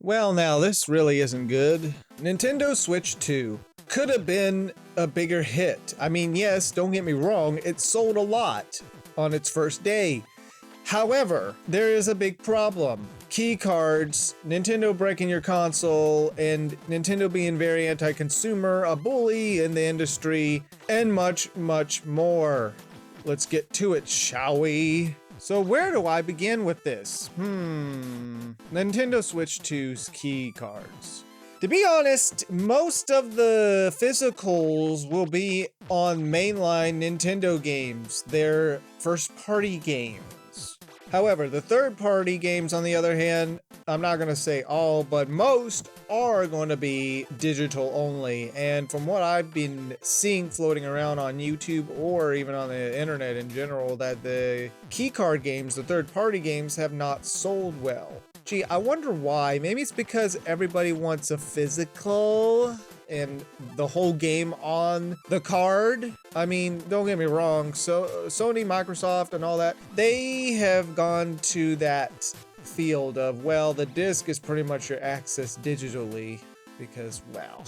Well, now this really isn't good. Nintendo Switch 2 could have been a bigger hit. I mean, yes, don't get me wrong, it sold a lot on its first day. However, there is a big problem. Key cards, Nintendo breaking your console, and Nintendo being very anti-consumer, a bully in the industry, and much, much more. Let's get to it, shall we? So where do I begin with this? Nintendo Switch 2's key cards. To be honest, most of the physicals will be on mainline Nintendo games, their first-party games. However, the third-party games, on the other hand, I'm not going to say all, but most are going to be digital only. And from what I've been seeing floating around on YouTube or even on the internet in general, that the keycard games, the third-party games, have not sold well. Gee, I wonder why. Maybe it's because everybody wants a physical and the whole game on the card. I mean, don't get me wrong, so Sony, Microsoft, and all that, they have gone to that field of, well, the disc is pretty much your access digitally because, well,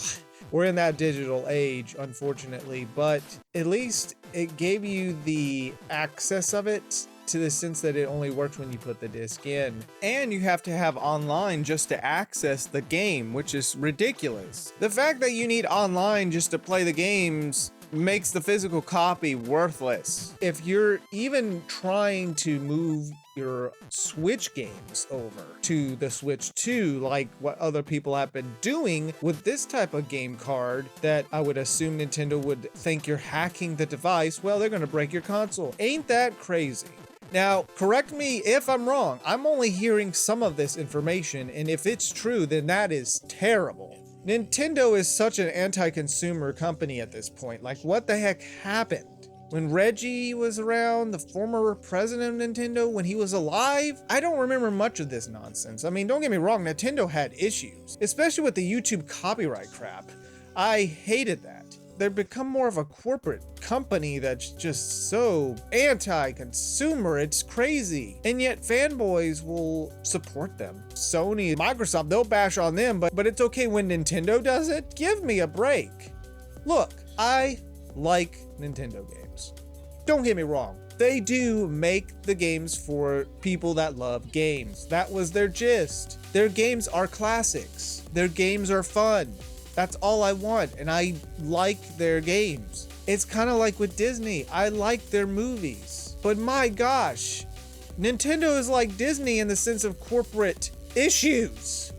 we're in that digital age, unfortunately, but at least it gave you the access of it to the sense that it only works when you put the disc in. And you have to have online just to access the game, which is ridiculous. The fact that you need online just to play the games makes the physical copy worthless. If you're even trying to move your Switch games over to the Switch 2, like what other people have been doing with this type of game card that I would assume Nintendo would think you're hacking the device, well, they're gonna break your console. Ain't that crazy? Now, correct me if I'm wrong. I'm only hearing some of this information, and if it's true, then that is terrible. Nintendo is such an anti-consumer company at this point. Like, what the heck happened? When Reggie was around, the former president of Nintendo, when he was alive? I don't remember much of this nonsense. I mean, don't get me wrong, Nintendo had issues, especially with the YouTube copyright crap. I hated that. They've become more of a corporate company that's just so anti-consumer, it's crazy. And yet fanboys will support them. Sony, Microsoft, they'll bash on them, but it's okay when Nintendo does it? Give me a break. Look, I like Nintendo games. Don't get me wrong. They do make the games for people that love games. That was their gist. Their games are classics. Their games are fun. That's all I want, and I like their games. It's kind of like with Disney. I like their movies. But my gosh, Nintendo is like Disney in the sense of corporate issues.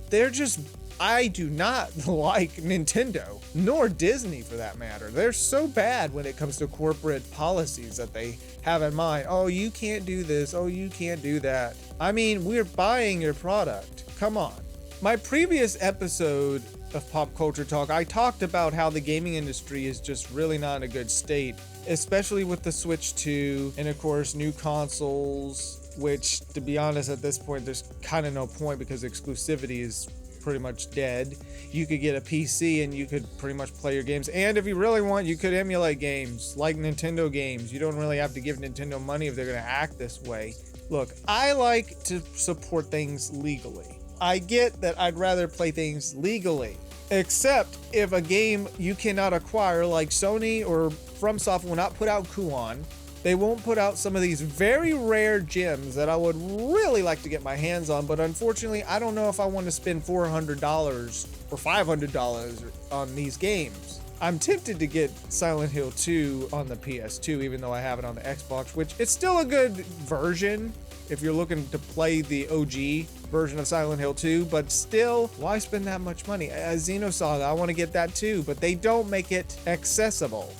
I do not like Nintendo, nor Disney for that matter. They're so bad when it comes to corporate policies that they have in mind. Oh, you can't do this. Oh, you can't do that. I mean, we're buying your product. Come on. My previous episode of Pop Culture Talk, I talked about how the gaming industry is just really not in a good state, especially with the Switch 2 and of course new consoles, which to be honest at this point there's kind of no point because exclusivity is pretty much dead. You could get a PC and you could pretty much play your games, and if you really want you could emulate games like Nintendo games. You don't really have to give Nintendo money if they're going to act this way. Look, I like to support things legally. I get that I'd rather play things legally, except if a game you cannot acquire, like Sony or FromSoft will not put out Kuon. They won't put out some of these very rare gems that I would really like to get my hands on, but unfortunately, I don't know if I want to spend $400 or $500 on these games. I'm tempted to get Silent Hill 2 on the PS2, even though I have it on the Xbox, which it's still a good version if you're looking to play the OG version of Silent Hill 2, but still, why spend that much money? Xenosaga, I want to get that too, but they don't make it accessible.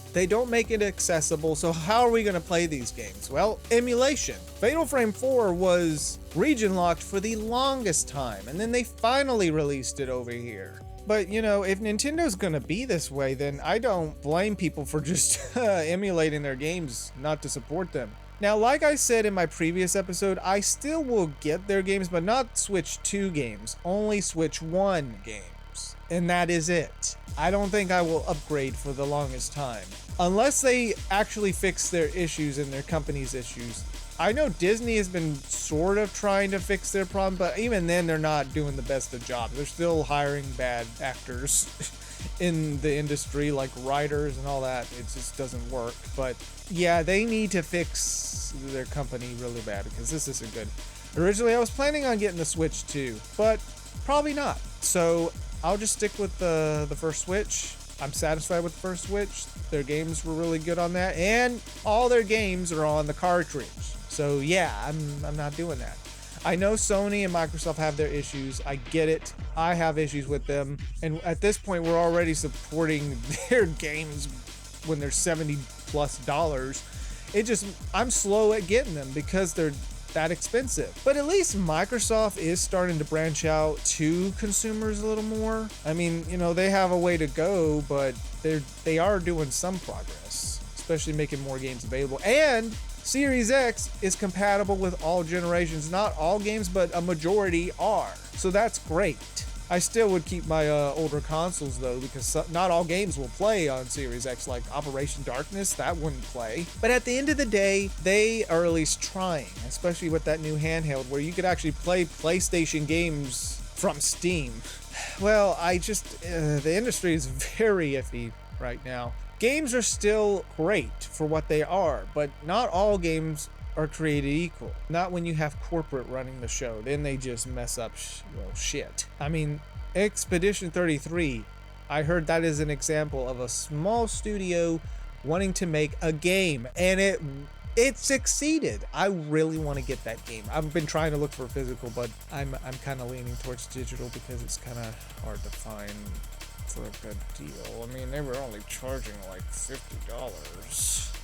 So how are we going to play these games? Well, emulation. Fatal Frame 4 was region locked for the longest time, and then they finally released it over here. But, you know, if Nintendo's gonna be this way, then I don't blame people for just emulating their games, not to support them. Now, like I said in my previous episode, I still will get their games, but not Switch 2 games, only Switch 1 games. And that is it. I don't think I will upgrade for the longest time. Unless they actually fix their issues and their company's issues. I know Disney has been sort of trying to fix their problem, but even then they're not doing the best of jobs. They're still hiring bad actors in the industry, like writers and all that. It just doesn't work. But yeah, they need to fix their company really bad because this isn't good. Originally, I was planning on getting the Switch too, but probably not. So I'll just stick with the first Switch. I'm satisfied with the first Switch. Their games were really good on that, and all their games are on the cartridge. So yeah, I'm not doing that. I know Sony and Microsoft have their issues. I get it. I have issues with them. And at this point, we're already supporting their games when they're $70+. I'm slow at getting them because they're that expensive. But at least Microsoft is starting to branch out to consumers a little more. I mean, you know, they have a way to go, but they are doing some progress, especially making more games available. And Series X is compatible with all generations. Not all games, but a majority are. So that's great. I still would keep my older consoles though, because not all games will play on Series X, like Operation Darkness, that wouldn't play. But at the end of the day, they are at least trying, especially with that new handheld where you could actually play PlayStation games from Steam. Well, the industry is very iffy right now. Games are still great for what they are, but not all games are created equal. Not when you have corporate running the show. Then they just mess up shit. I mean, Expedition 33, I heard that is an example of a small studio wanting to make a game, and it succeeded. I really want to get that game. I've been trying to look for physical, but I'm kind of leaning towards digital because it's kind of hard to find for a good deal. I mean, they were only charging like $50.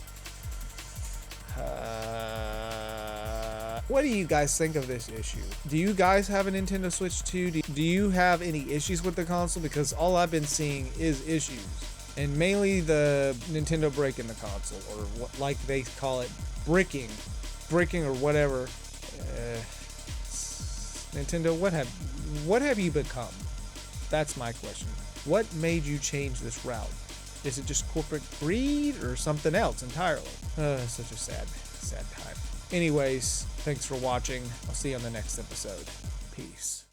What do you guys think of this issue? Do you guys have a Nintendo Switch 2? Do you have any issues with the console? Because all I've been seeing is issues, and mainly the Nintendo breaking the console, or what, like they call it, bricking or whatever. Nintendo, what have you become? That's my question. What made you change this route? Is it just corporate greed or something else entirely? Such a sad time. Anyways, thanks for watching. I'll see you on the next episode. Peace.